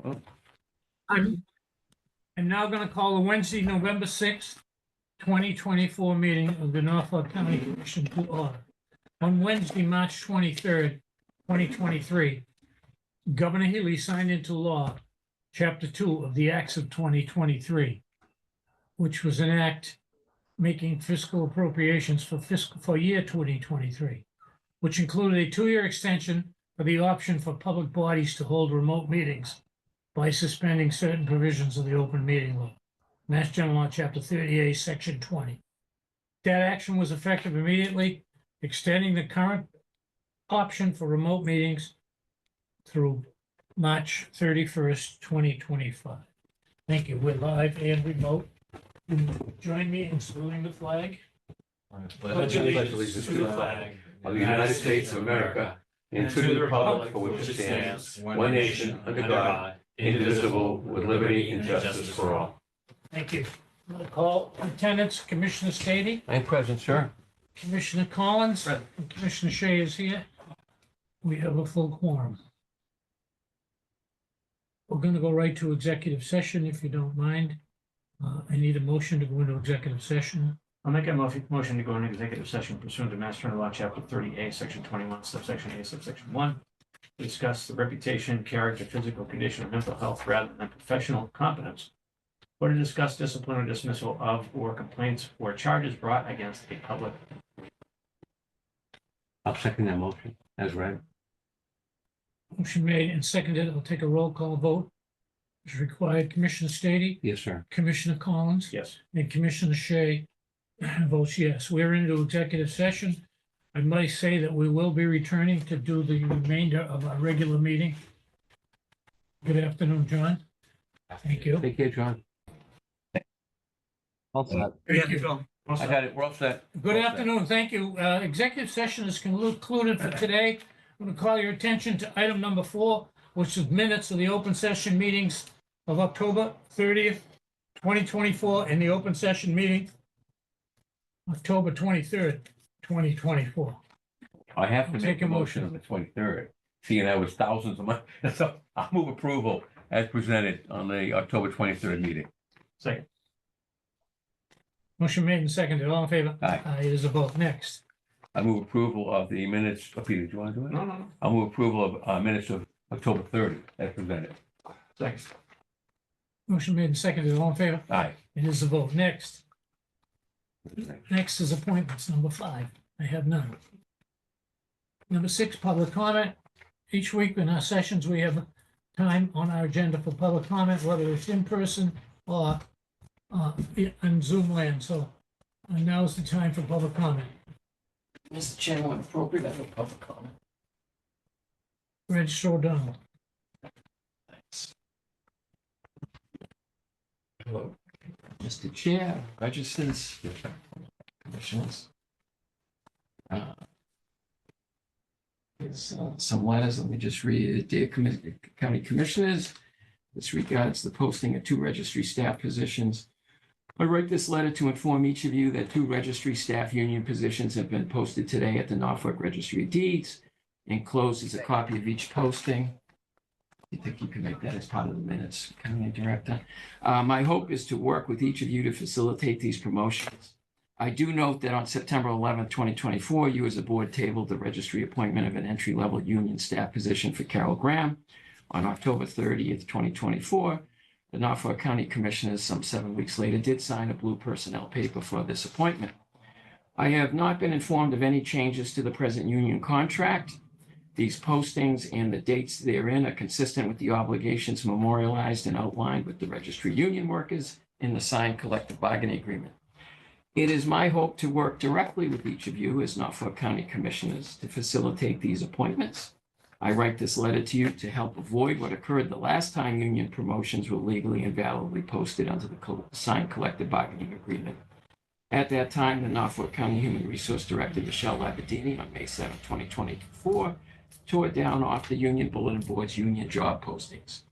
I'm now going to call the Wednesday, November 6th, 2024 meeting of the Norfolk County Commission to order. On Wednesday, March 23rd, 2023, Governor Healy signed into law Chapter 2 of the Acts of 2023, which was an act making fiscal appropriations for year 2023, which included a 2-year extension for the option for public bodies to hold remote meetings by suspending certain provisions of the open meeting law, Mass General Law, Chapter 38, Section 20. That action was effective immediately, extending the current option for remote meetings through March 31st, 2025. Thank you. We're live and remote. Join me in saluting the flag. Pledge allegiance to the flag of the United States of America and to the republic for which it stands, one nation, under God, indivisible, with liberty and justice for all. Thank you. I'm going to call attendance. Commissioner Stady. I'm present, sir. Commissioner Collins. And Commissioner Shea is here. We have a full quorum. We're going to go right to executive session, if you don't mind. I need a motion to go into executive session. I'll make a motion to go into executive session pursuant to Mass General Law, Chapter 30A, Section 21, Subsection A, Subsection 1, to discuss the reputation, character, physical condition, or mental health rather than professional competence, or to discuss discipline or dismissal of or complaints or charges brought against a public. I'll second that motion as read. Motion made and seconded. I'll take a roll call vote. As required. Commissioner Stady. Yes, sir. Commissioner Collins. Yes. And Commissioner Shea votes yes. We're into executive session. I might say that we will be returning to do the remainder of our regular meeting. Good afternoon, John. Thank you. Take care, John. All set. Thank you. I got it. We're all set. Good All set. afternoon. Thank you. Executive session is concluded for today. I'm going to call your attention to item number 4, which is minutes of the open session meetings of October 30th, 2024, and the open session meeting October 23rd, 2024. I have to I'll make take a a motion on the 23rd. Seeing that was thousands of money. So I'll move approval as presented on the October 23rd meeting. Second. Motion made and seconded. All in favor? Aye. It is a vote. Next. I move approval of the minutes. Oh, Peter, do you want to do it? No. I'll move approval of minutes of October 30 as presented. Second. Motion made and seconded. All in favor? Aye. It is a vote. Next. Next is appointments, number 5. I have none. Number 6, public comment. Each week in our sessions, we have time on our agenda for public comment, whether it's in person or in Zoom land. So now's the time for public comment. Mr. Chairman, when appropriate, I have a public comment. Register O'Donnell. Thanks. Hello, Mr. Chair, registers, commissioners. There's some letters. Let me just read it. Dear County Commissioners, this regards the posting of 2 registry staff positions. I write this letter to inform each of you that 2 registry staff union positions have been posted today at the Norfolk Registry of Deeds. Enclosed is a copy of each posting. I think you can make that as part of the minutes, County Director. My hope is to work with each of you to facilitate these promotions. I do note that on September 11th, 2024, you as a board tabled the registry appointment of an entry-level union staff position for Carol Graham. On October 30th, 2024, the Norfolk County Commissioners, some 7 weeks later, did sign a blue personnel paper for this appointment. I have not been informed of any changes to the present union contract. These postings and the dates therein are consistent with the obligations memorialized and outlined with the registry union workers in the signed collective bargaining agreement. It is my hope to work directly with each of you as Norfolk County Commissioners to facilitate these appointments. I write this letter to you to help avoid what occurred the last time union promotions were legally and validly posted under the signed collective bargaining agreement. At that time, the Norfolk County Human Resource Director, Michelle Labadini, on May 7, 2024, tore down off the union bulletin board's union job postings.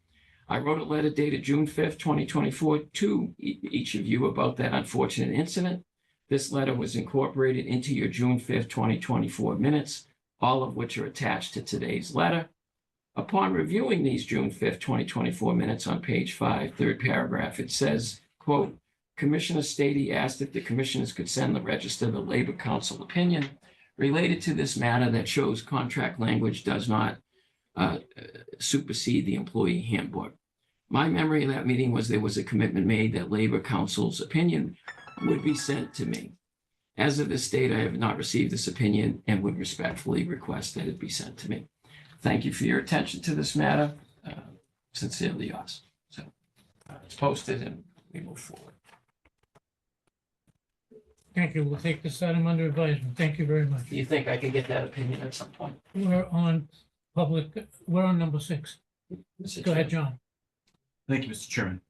I wrote a letter dated June 5th, 2024 to each of you about that unfortunate incident. This letter was incorporated into your June 5th, 2024 minutes, all of which are attached to today's letter. Upon reviewing these June 5th, 2024 minutes on page 5, third paragraph, it says, quote, Commissioner Stady asked if the commissioners could send the Register the Labor Council opinion related to this matter that shows contract language does not supersede the employee handbook. My memory of that meeting was there was a commitment made that Labor Council's opinion would be sent to me. As of this date, I have not received this opinion and would respectfully request that it be sent to me. Thank you for your attention to this matter. Sincerely yours. So it's posted and we move forward. Thank you. We'll take this item under advisement. Thank you very much. Do you think I could get that opinion at some point? We're on we're on number 6. Mr. Go ahead, Chairman? John. Thank you, Mr. Chairman.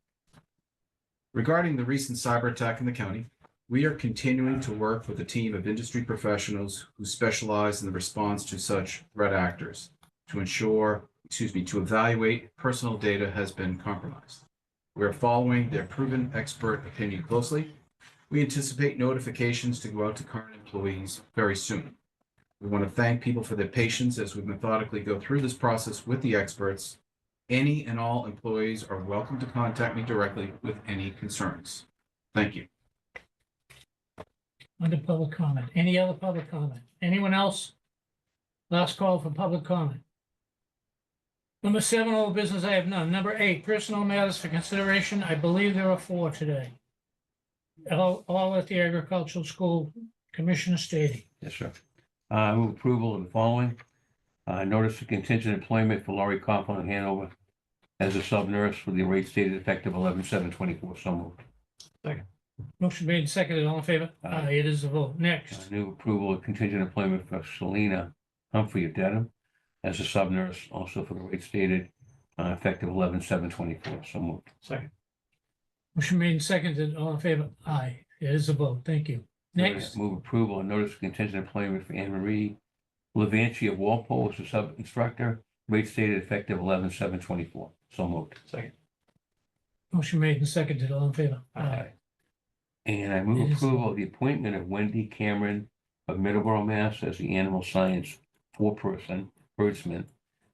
Regarding the recent cyber attack in the county, we are continuing to work with a team of industry professionals who specialize in the response to such threat actors to evaluate personal data has been compromised. We are following their proven expert opinion closely. We anticipate notifications to go out to current employees very soon. We want to thank people for their patience as we methodically go through this process with the experts. Any and all employees are welcome to contact me directly with any concerns. Thank you. Under public comment. Any other public comment? Anyone else? Last call for public comment. Number 7, old business, I have none. Number 8, personal matters for consideration. I believe there are 4 today. All at the agricultural school. Commissioner Stady. Yes, sir. I move approval of the following. Notice of contingent employment for Laurie Coughlin in Hanover as a sub-nurse for the rate stated effective 11/7/24. So moved. Motion made and seconded. All in favor? Aye. It is a vote. Next. I move approval of contingent employment for Selena Humphrey of Dedham as a sub-nurse, also for the rate stated effective 11/7/24. So moved. Second. Motion made and seconded. All in favor? Aye. It is a vote. Thank you. Next. Move approval and notice of contingent employment for Anne Marie Levanchi of Walpole as a sub-instructor, rate stated effective 11/7/24. So moved. Second. Motion made and seconded. All in favor? And I It move is- approval of the appointment of Wendy Cameron of Middleborough, Mass. As the animal science four-person herdsman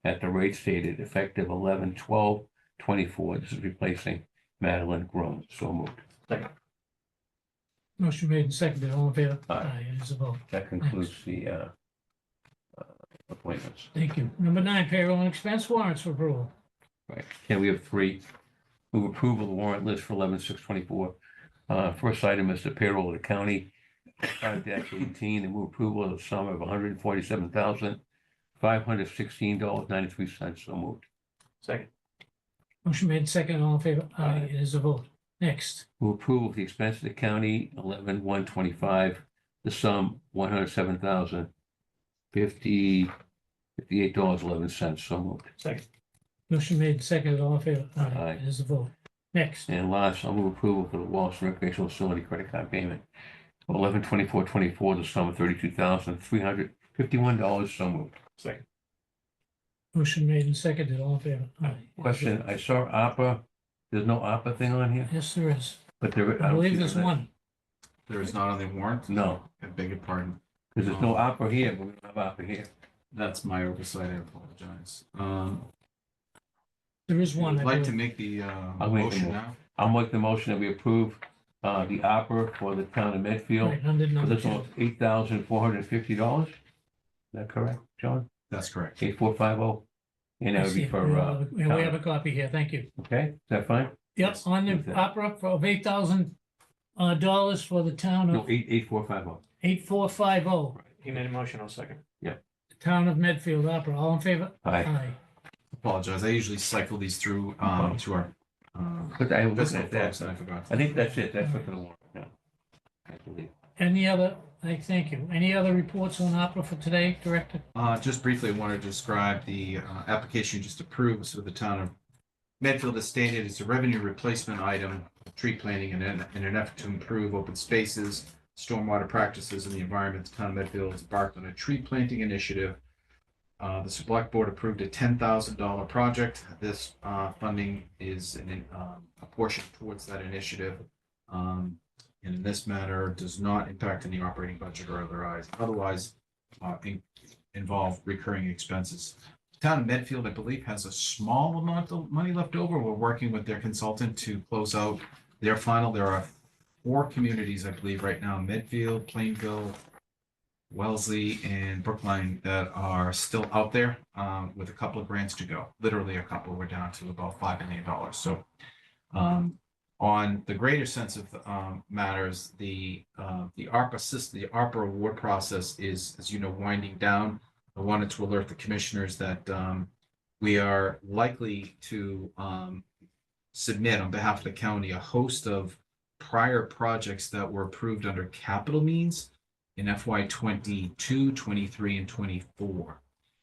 at the rate stated effective 11/12/24. This is replacing Madeline Groom. So moved. Second. Motion made and seconded. All in favor? Aye. It is a vote. That concludes the appointments. Thank you. Number 9, payroll and expense warrants for approval. Right. Okay, we have 3. Move approval of the warrant list for 11/6/24. First item is the payroll of the county, 5-18, and move approval of the sum of $147,516.93. So moved. Second. Motion made and seconded. All in favor? Aye. It is a vote. Next. Move approval of the expense of the county, 11/125, the sum $107,058.11. So moved. Second. Motion made and seconded. All in favor? Aye. It is a vote. Next. And last, I'll move approval for the Wallace Recreational Facility credit card payment, 11/24/24, the sum of $32,351. So moved. Second. Motion made and seconded. All in favor? Aye. Question, I saw ARPA, there's no ARPA thing on here, Yes, there is. but there. I don't believe see there's that. one. There is not on the warrant. No, I beg your pardon. because there's no ARPA here, but we don't have ARPA here. That's my oversight. I apologize. There is one. I'd I like to believe. make the I'll make the motion mo- now. I'll make the motion that we approve the ARPA for the town of Medfield. Right, under For number this 2. one, $8,450. Is that correct, John? That's correct. 8450? And that I would see be it. for, We have a copy here. Thank you. okay, is that fine? Yep, Yes, on the okay. opera of $8,000 for the town No, of 8450. 8450, He made a motion. I'll second. the town of Medfield Opera. All in favor? Aye. Apologize. I usually cycle these through to our But I was fiscal looking at folks and I that. forgot. I think that's it. That's what the warrant, yeah. I believe. Any other, thank you. Any other reports on opera for today, Director? Just briefly, I wanted to describe the application you just approved. So the town of Medfield has stated it's a revenue replacement item, tree planting in an effort to improve open spaces, stormwater practices in the environment. The town of Medfield has embarked on a tree planting initiative. The select board approved a $10,000 project. This funding is a portion towards that initiative. And in this matter, does not impact any operating budget or otherwise involve recurring expenses. Town of Medfield, I believe, has a small amount of money left over. We're working with their consultant to close out their final. There are 4 communities, I believe, right now, Medfield, Plainville, Wellesley, and Brookline, that are still out there with a couple of grants to go. Literally a couple. We're down to about $5 million. So on the greater sense of matters, the ARPA system, the ARPA award process is, as you know, winding down. I wanted to alert the commissioners that we are likely to submit on behalf of the county a host of prior projects that were approved under capital means in FY 22, 23, and 24.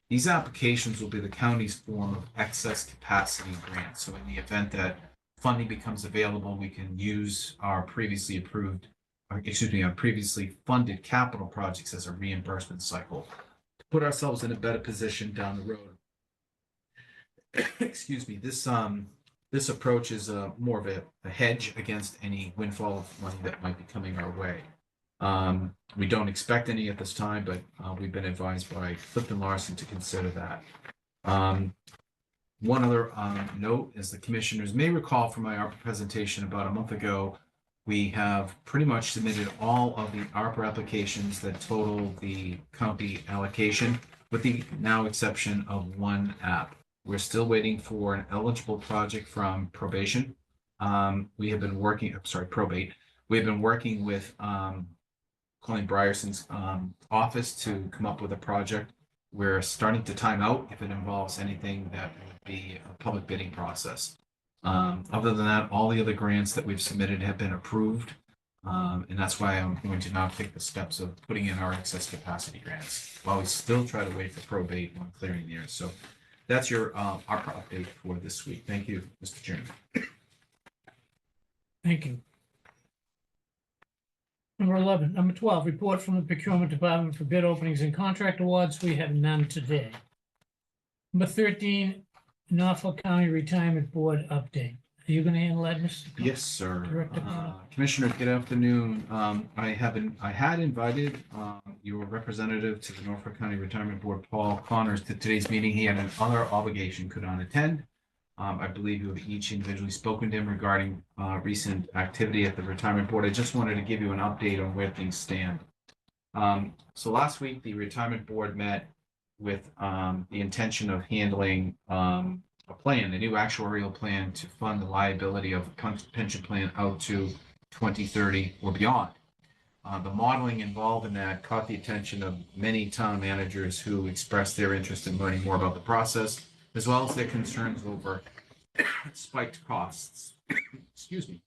These applications will be the county's form of excess capacity grants. So in the event that funding becomes available, we can use our previously approved, or excuse me, our previously funded capital projects as a reimbursement cycle to put ourselves in a better position down the road. Excuse me, this approach is more of a hedge against any windfall of money that might be coming our way. We don't expect any at this time, but we've been advised by Clifton Larson to consider that. One other note, as the commissioners may recall from my ARPA presentation about a month ago, we have pretty much submitted all of the ARPA applications that total the county allocation, with the now exception of one app. We're still waiting for an eligible project from probation. We have been working, probate. We've been working with Colleen Bryerson's office to come up with a project. We're starting to time out if it involves anything that would be a public bidding process. Other than that, all the other grants that we've submitted have been approved. And that's why I'm going to now take the steps of putting in our excess capacity grants while we still try to wait for probate on clearing theirs. So that's your ARPA update for this week. Thank you, Mr. Chairman. Thank you. Number 12, report from the procurement department for bid openings and contract awards. We have none today. Number 13, Norfolk County Retirement Board update. Are you going to handle that, Mr.? Yes, sir. Director Connor. Commissioner, good afternoon. I had invited your representative to the Norfolk County Retirement Board, Paul Connors, to today's meeting. He had another obligation, could not attend. I believe you have each individually spoken to him regarding recent activity at the Retirement Board. I just wanted to give you an update on where things stand. So last week, the Retirement Board met with the intention of handling a new actuarial plan to fund the liability of a pension plan out to 2030 or beyond. The modeling involved in that caught the attention of many town managers who expressed their interest in learning more about the process, as well as their concerns over spiked costs. Excuse me.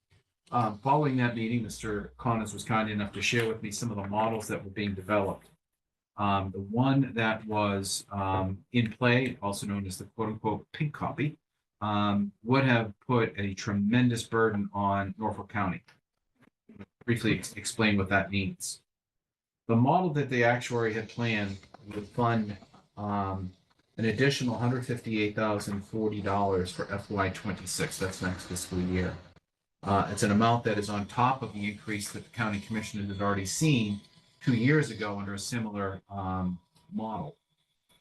Following that meeting, Mr. Connors was kind enough to share with me some of the models that were being developed. The one that was in play, also known as the quote-unquote pink copy, would have put a tremendous burden on Norfolk County. Briefly explain what that means. The model that the actuary had planned would fund an additional $158,040 for FY 26. That's next fiscal year. It's an amount that is on top of the increase that the county commissioner had already seen 2 years ago under a similar model.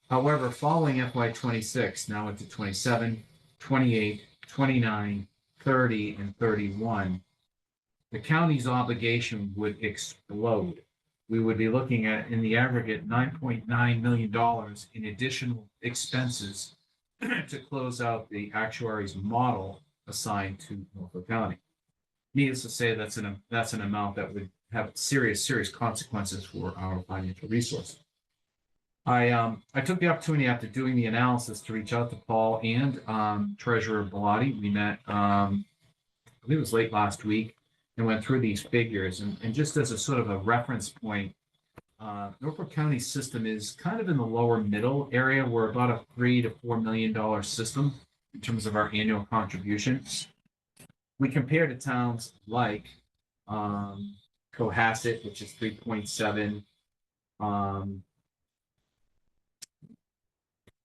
However, following FY 26, now into 27, 28, 29, 30, and 31, the county's obligation would explode. We would be looking at, in the aggregate, $9.9 million in additional expenses to close out the actuary's model assigned to Norfolk County. Needless to say, that's an amount that would have serious consequences for our financial resources. I took the opportunity after doing the analysis to reach out to Paul and Treasurer Bellotti. We met, I believe it was late last week, and went through these figures. And just as a sort of a reference point, Norfolk County's system is kind of in the lower middle area. We're about a $3 to $4 million system in terms of our annual contributions. We compare to towns like Cohasset, which is 3.7.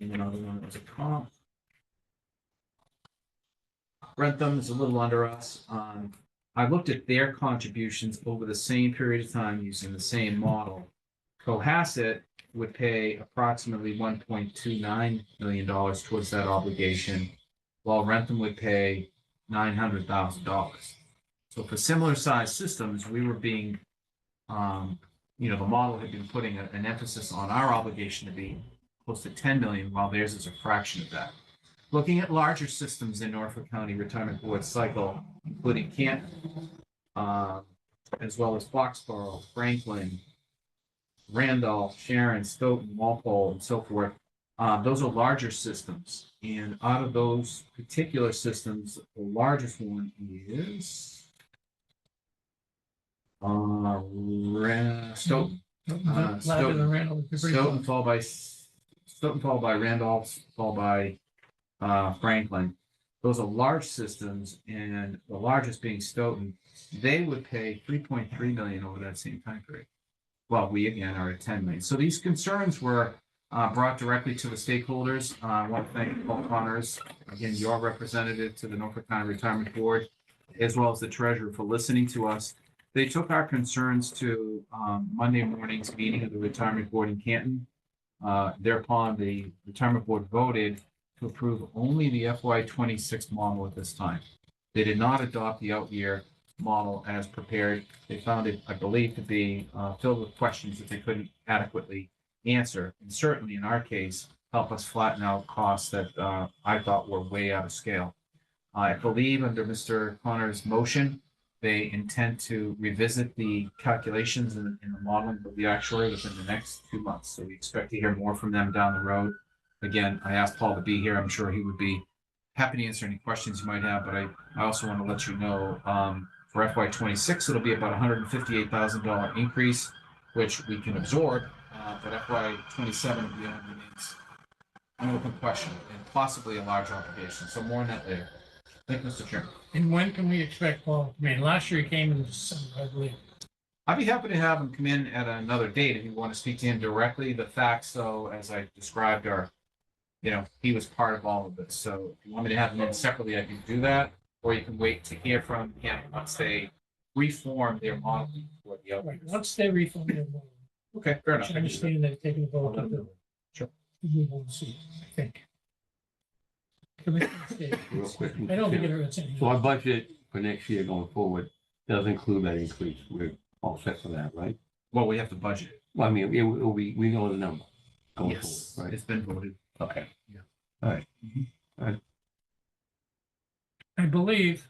Another one was a comp. Brentham is a little under us. I looked at their contributions over the same period of time using the same model. Cohasset would pay approximately $1.29 million towards that obligation, while Rentham would pay $900,000. So for similar sized systems, we were being, the model had been putting an emphasis on our obligation to be close to 10 million, while theirs is a fraction of that. Looking at larger systems in Norfolk County Retirement Board cycle, including Canton, as well as Foxborough, Franklin, Randolph, Sharon, Stoughton, Walpole, and so forth. Those are larger systems. And out of those particular systems, the largest one is Stoughton. Lavin and Randall would be pretty Stoughton close. followed by Randolph, followed by Franklin. Those are large systems, and the largest being Stoughton. They would pay 3.3 million over that same time period. Well, we again are at 10 million. So these concerns were brought directly to the stakeholders. I want to thank Paul Connors, again, your representative to the Norfolk County Retirement Board, as well as the treasurer for listening to us. They took our concerns to Monday morning's meeting of the Retirement Board in Canton. Thereupon, the Retirement Board voted to approve only the FY26 model at this time. They did not adopt the out-year model as prepared. They found it, I believe, to be filled with questions that they couldn't adequately answer. And certainly in our case, help us flatten out costs that I thought were way out of scale. I believe under Mr. Connor's motion, they intend to revisit the calculations in the modeling of the actuary within the next 2 months. So we expect to hear more from them down the road. Again, I asked Paul to be here. I'm sure he would be happy to answer any questions you might have, but I also want to let you know for FY26, it'll be about $158,000 increase, which we can absorb, but FY27 again remains an open question and possibly a large obligation. So more on that later. Thank you, Mr. Chairman. And when can we expect Paul? I mean, last year he came in December, I believe. I'd be happy to have him come in at another date if you want to speak to him directly. The facts, though, as I described, are, he was part of all of this. So if you want me to have him in separately, I can do that. Or you can wait to hear from him once they reform their model for the Right, outcomes. once they refund their money. Okay, fair enough. I understand they're taking a vote. I'll let them Sure. We won't see, I think. Commissioner State. Real quick. I don't think it hurts anything. So our budget for next year going forward does include that increase. We're all set for that, right? Well, we have to budget it. Well, I mean, we know the number going Yes, forward, right? it's been voted. Okay. Yeah. All right. I believe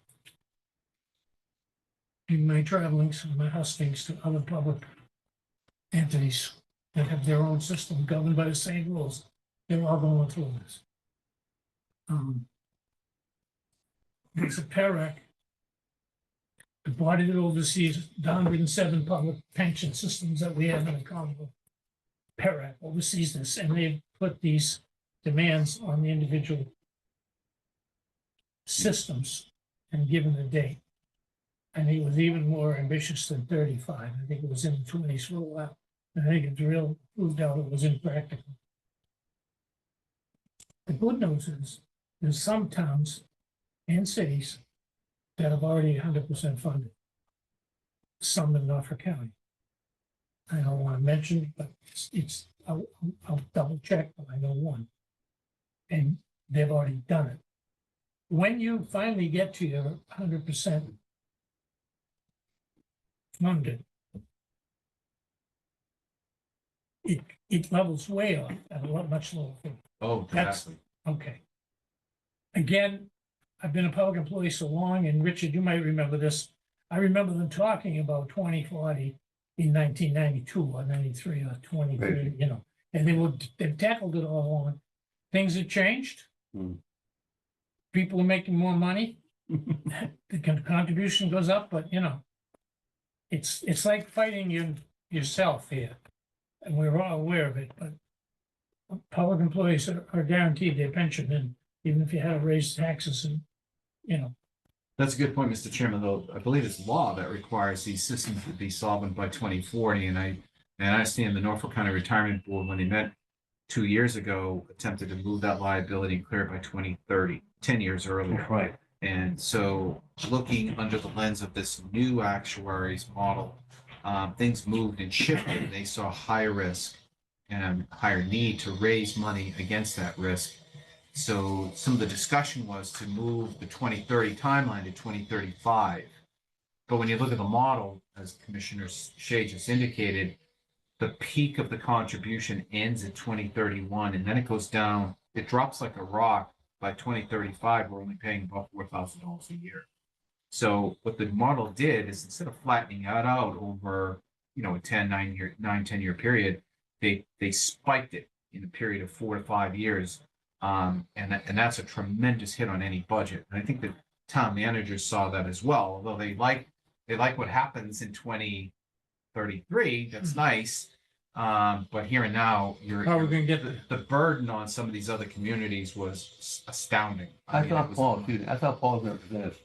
in my travelings and my hustings to other public entities that have their own system governed by the same rules, they're all going through this. There's a PERAC, the body that oversees the 107 public pension systems that we have in the Commonwealth. PERAC oversees this, and they put these demands on the individual systems and given the date. And he was even more ambitious than 35. I think it was in the 20s for a while. And I think it's real proved out it was impractical. The good news is there's some towns and cities that have already 100% funded. Some in Norfolk County. I don't want to mention it, but I'll double check, but I know one. And they've already done it. When you finally get to your 100% funded, it levels way off at a much lower figure. Oh, That's- drastically. Okay. Again, I've been a public employee so long, and Richard, you might remember this. I remember them talking about 2040 in 1992 or 93 or 2030, and they've tackled it all along. Things have changed. People are making more money. The contribution goes up, but it's like fighting yourself here. And we're all aware of it, but public employees are guaranteed their pension, and even if you had to raise taxes and, That's a good point, Mr. Chairman, though. I believe it's law that requires these systems to be solvent by 2040. And I understand the Norfolk County Retirement Board, when they met 2 years ago, attempted to move that liability and clear it by 2030, 10 years earlier. That's right. And so looking under the lens of this new actuaries model, things moved and shifted, and they saw high risk. and higher need to raise money against that risk. So some of the discussion was to move the 2030 timeline to 2035. But when you look at the model, as Commissioner Shea just indicated, the peak of the contribution ends at 2031, and then it goes down. It drops like a rock. By 2035, we're only paying about $4,000 a year. So what the model did is, instead of flattening that out over, a 10 year period, they spiked it in a period of 4 to 5 years. And that's a tremendous hit on any budget. And I think the town managers saw that as well, although they like what happens in 2033. That's nice. But here and now, How are we gonna get the burden on some of these other communities was astounding. I mean, it thought was- Paul, excuse me, I thought Paul was going to present us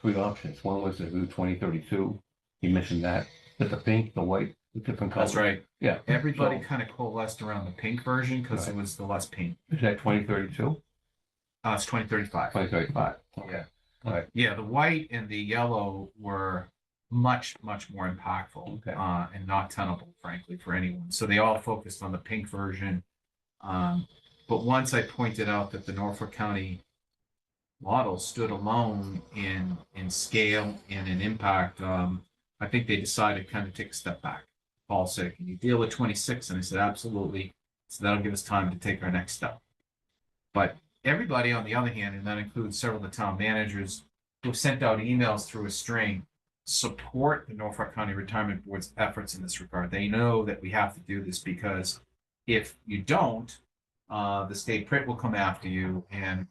3 options. One was to do 2032. He mentioned that. But the pink, the white, the different colors. That's right. Yeah. Everybody So- kind of coalesced around the pink version because it was the less pink. Is that 2032? It's 2035. 2035. Yeah. All right. Yeah, the white and the yellow were much, much more impactful, Okay. and not tenable, frankly, for anyone. So they all focused on the pink version. But once I pointed out that the Norfolk County model stood alone in scale and in impact, I think they decided to kind of take a step back. Paul said, "Can you deal with 26?" And I said, "Absolutely." So that'll give us time to take our next step. But everybody, on the other hand, and that includes several of the town managers who have sent out emails through a string, support the Norfolk County Retirement Board's efforts in this regard. They know that we have to do this, because if you don't, the state PRIT will come after you and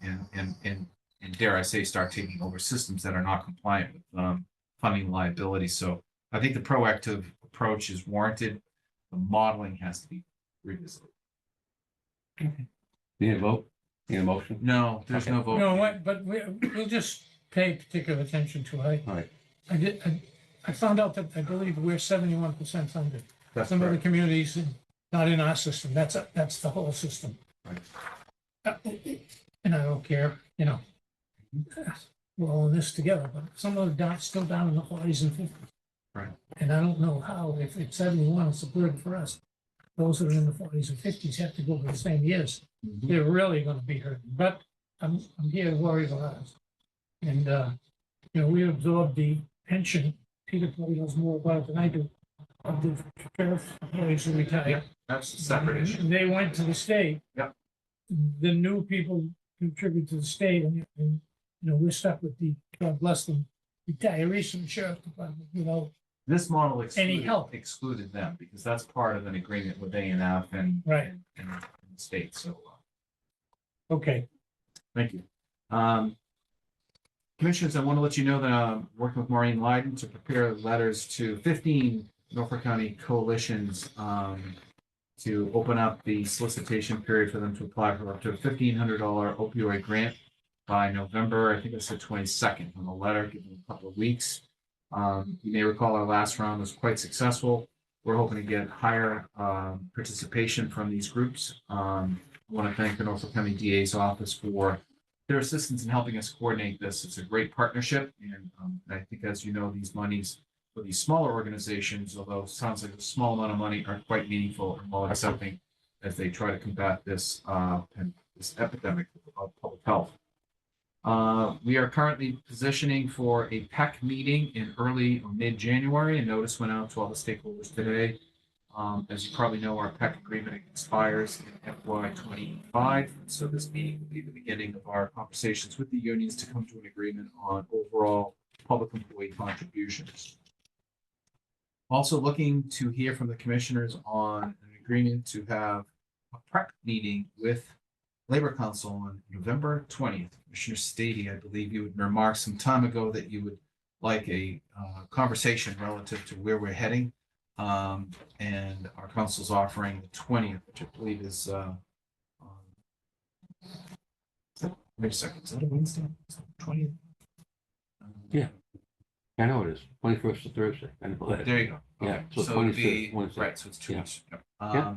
dare I say, start taking over systems that are not compliant with funding liability. So I think the proactive approach is warranted. The modeling has to be revisited. Need a vote? Need a motion? No, there's no vote. No, what, but we'll just pay particular attention to it. All right. I found out that I believe we're 71% funded. That's Some other correct. communities, not in our system. That's the whole system. Right. And I don't care, we're all in this together, but some of them still down in the 40s and 50s. Right. And I don't know how, if it's 71, it's a burden for us. Those that are in the 40s and 50s have to go for the same years. Mhm. They're really going to be hurt. But I'm here to worry about us. And, we absorb the pension. Peter probably knows more about it than I do. Of the sheriff employees who retire. Yep. That's a separate issue. They went to the state. Yep. The new people contribute to the state, and we're stuck with the, God bless them, retirees from the sheriff department, This model Any help? excluded them, because that's part of an agreement with A&F and Right. and the state. So Okay. thank you. Commissioners, I want to let you know that I'm working with Maureen Lyden to prepare letters to 15 Norfolk County coalitions to open up the solicitation period for them to apply for up to a $1,500 opioid grant by November, I think it's the 22nd on the letter, give them a couple of weeks. You may recall our last round was quite successful. We're hoping to get higher participation from these groups. I want to thank the Norfolk County DA's office for their assistance in helping us coordinate this. It's a great partnership, and I think, as you know, these monies for these smaller organizations, although it sounds like a small amount of money, are quite meaningful and well accepting as they try to combat this epidemic of public health. We are currently positioning for a PEC meeting in early or mid-January. A notice went out to all the stakeholders today. As you probably know, our PEC agreement expires in FY 25. So this meeting will be the beginning of our conversations with the unions to come to an agreement on overall public employee contributions. Also looking to hear from the commissioners on an agreement to have a PREC meeting with Labor Council on November 20th. Commissioner Stady, I believe you had remarked some time ago that you would like a conversation relative to where we're heading. And our council's offering the 20th, which I believe is, wait a second, is that a Wednesday? 20th? Yeah. I know it is. 21st to Thursday. I know that. There you go. Yeah, Okay. so So it'd be, 26th, Wednesday. right, so it's 2 Yeah. weeks. Yep. Yeah.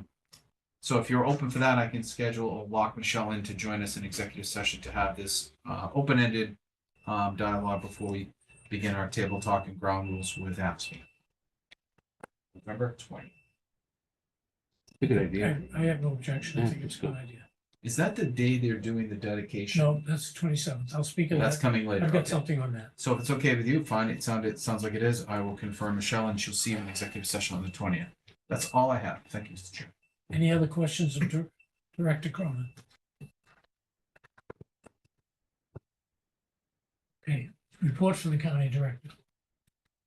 So if you're open for that, I can schedule or lock Michelle in to join us in executive session to have this open-ended dialogue before we begin our table talk and ground rules with APSME. November 20th. a good idea. I have no objection. I think it's a good idea. Is that the day they're doing the dedication? No, that's the 27th. I'll speak of That's that. coming later. I've got Okay. something on that. So if it's okay with you, fine. It sounds like it is. I will confirm Michelle and she'll see you in executive session on the 20th. That's all I have. Thank you, Mr. Chair. Any other questions of Director Cronin? Okay, report from the county director.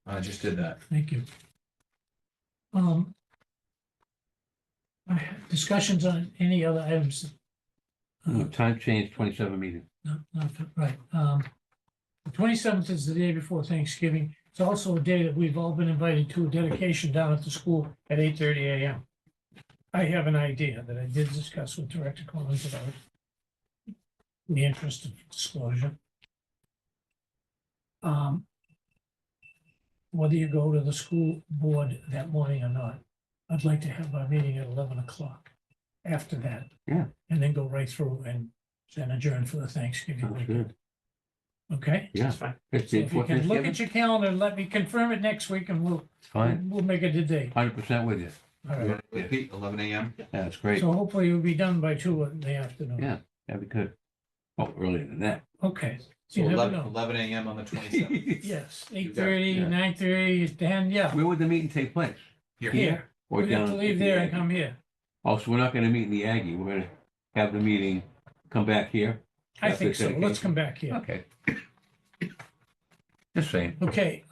I just did that. Thank you. I have discussions on any other items? Time change, 27 meeting. Not right. The 27th is the day before Thanksgiving. It's also a day that we've all been invited to a dedication down at the school at 8:30 a.m. I have an idea that I did discuss with Director Collins about in the interest of disclosure. Whether you go to the school board that morning or not, I'd like to have our meeting at 11 o'clock after that. Yeah. And then go right through and then adjourn for the Thanksgiving Sounds weekend. good. Okay? Yeah. That's fine. It's So if you before can look Thanksgiving. at your calendar, let me confirm it next week and Fine, we'll make it a date. 100% with you. All right. Pete, 11 a.m. That's great. So hopefully you'll be done by 2 in the afternoon. Yeah, that'd be good. Oh, earlier than that. Okay. So You never 11, know. 11 a.m. on the 27th. Yes, You 8:30, got it, 9:30, 10, yeah, Where would the meeting take place? here. Or We have to down leave at the there and Aggie? come here. Also, we're not gonna meet in the Aggie. We're gonna have the meeting, come back here. I After think so. Let's dedication. come back here. Okay. Just saying. Okay,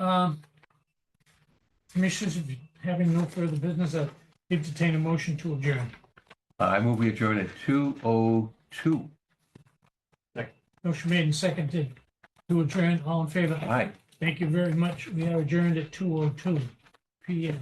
commissioners, if you having no further business, I'll entertain a motion to adjourn. I move we adjourn at 2:02. Motion made and seconded to adjourn. All in favor? Aye. Thank you very much. We are adjourned at 2:02 PM.